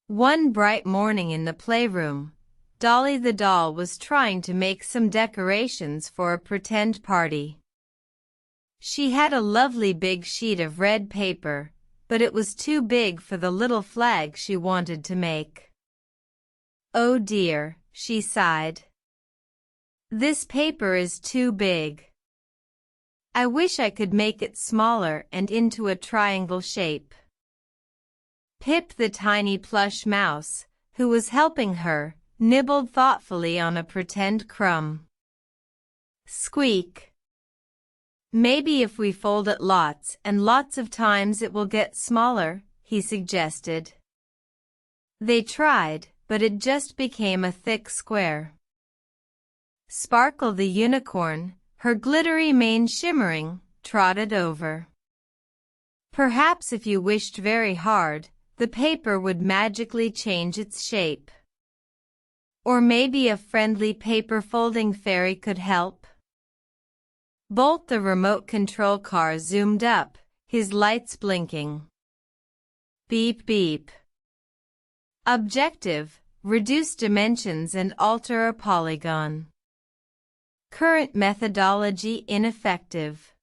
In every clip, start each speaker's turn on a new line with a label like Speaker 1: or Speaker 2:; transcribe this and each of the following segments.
Speaker 1: One bright morning in the playroom, Dolly the doll was trying to make some decorations for a pretend party. She had a lovely big sheet of red paper, but it was too big for the little flag she wanted to make. "Oh dear," she sighed. "This paper is too big. I wish I could make it smaller and into a triangle shape." Pip the tiny plush mouse, who was helping her, nibbled thoughtfully on a pretend crumb. "Squeak. Maybe if we fold it lots and lots of times it will get smaller," he suggested. They tried, but it just became a thick square. Sparkle the unicorn, her glittery mane shimmering, trotted over. Perhaps if you wished very hard, the paper would magically change its shape. Or maybe a friendly paper folding fairy could help. Bolt the remote control car zoomed up, his lights blinking. Beep beep. Objective: reduce dimensions and alter a polygon. Current methodology ineffective.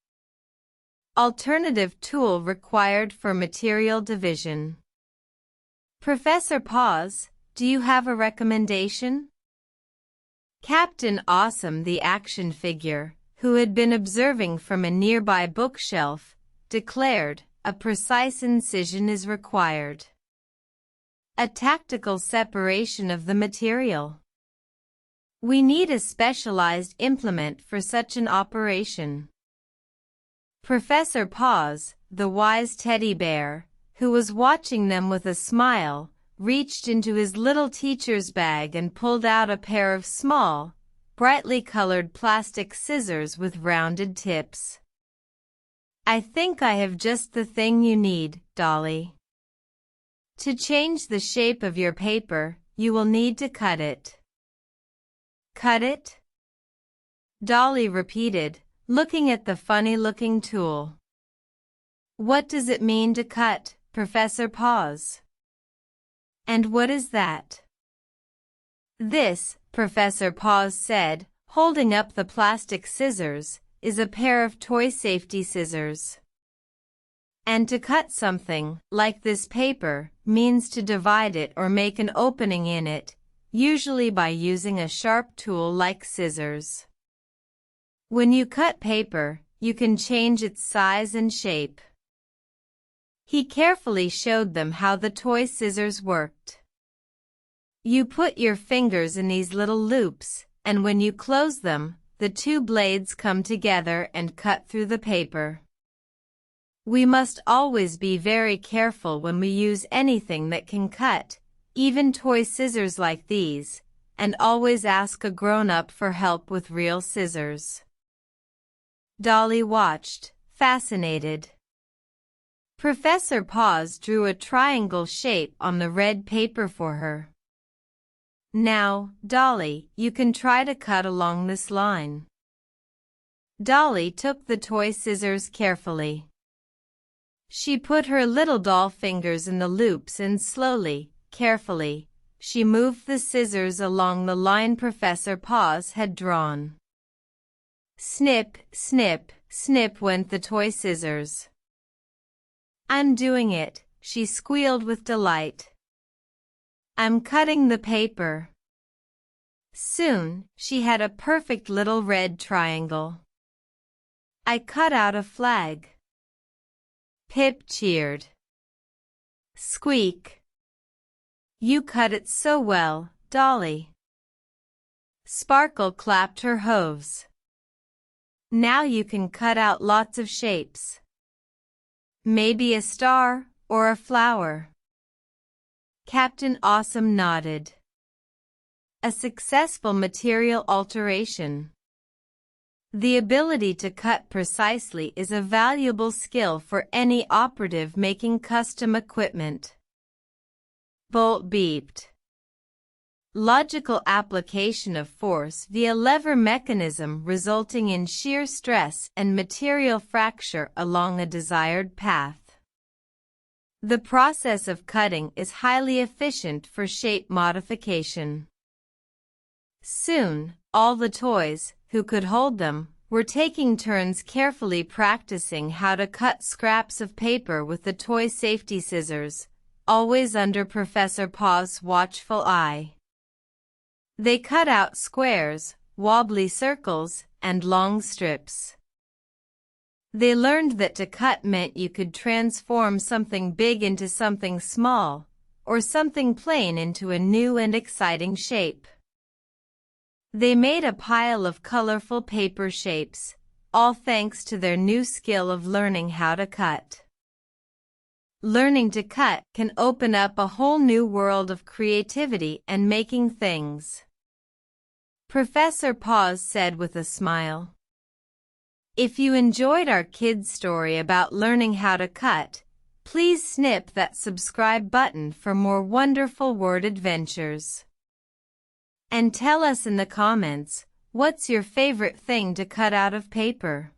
Speaker 1: Alternative tool required for material division. Professor Paws, do you have a recommendation? Captain Awesome, the action figure, who had been observing from a nearby bookshelf, declared, "A precise incision is required. A tactical separation of the material. We need a specialized implement for such an operation." Professor Paws, the wise teddy bear, who was watching them with a smile, reached into his little teacher's bag and pulled out a pair of small, brightly colored plastic scissors with rounded tips. "I think I have just the thing you need, Dolly. To change the shape of your paper, you will need to cut it." "Cut it?" Dolly repeated, looking at the funny-looking tool. "What does it mean to cut, Professor Paws? And what is that?" "This," Professor Paws said, holding up the plastic scissors, "is a pair of toy safety scissors. And to cut something, like this paper, means to divide it or make an opening in it, usually by using a sharp tool like scissors. When you cut paper, you can change its size and shape." He carefully showed them how the toy scissors worked. You put your fingers in these little loops, and when you close them, the two blades come together and cut through the paper. We must always be very careful when we use anything that can cut, even toy scissors like these, and always ask a grown-up for help with real scissors. Dolly watched, fascinated. Professor Paws drew a triangle shape on the red paper for her. "Now, Dolly, you can try to cut along this line." Dolly took the toy scissors carefully. She put her little doll fingers in the loops and slowly, carefully, she moved the scissors along the line Professor Paws had drawn. Snip, snip, snip went the toy scissors. "I'm doing it," she squealed with delight. "I'm cutting the paper." Soon, she had a perfect little red triangle. "I cut out a flag." Pip cheered. "Squeak. You cut it so well, Dolly." Sparkle clapped her hooves. "Now you can cut out lots of shapes. Maybe a star or a flower." Captain Awesome nodded. A successful material alteration. The ability to cut precisely is a valuable skill for any operative making custom equipment. Bolt beeped. Logical application of force via lever mechanism resulting in shear stress and material fracture along a desired path. The process of cutting is highly efficient for shape modification. Soon, all the toys, who could hold them, were taking turns carefully practicing how to cut scraps of paper with the toy safety scissors, always under Professor Paws' watchful eye. They cut out squares, wobbly circles, and long strips. They learned that to cut meant you could transform something big into something small, or something plain into a new and exciting shape. They made a pile of colorful paper shapes, all thanks to their new skill of learning how to cut. Learning to cut can open up a whole new world of creativity and making things. Professor Paws said with a smile. If you enjoyed our kids' story about learning how to cut, please snip that subscribe button for more wonderful word adventures. And tell us in the comments, what's your favorite thing to cut out of paper?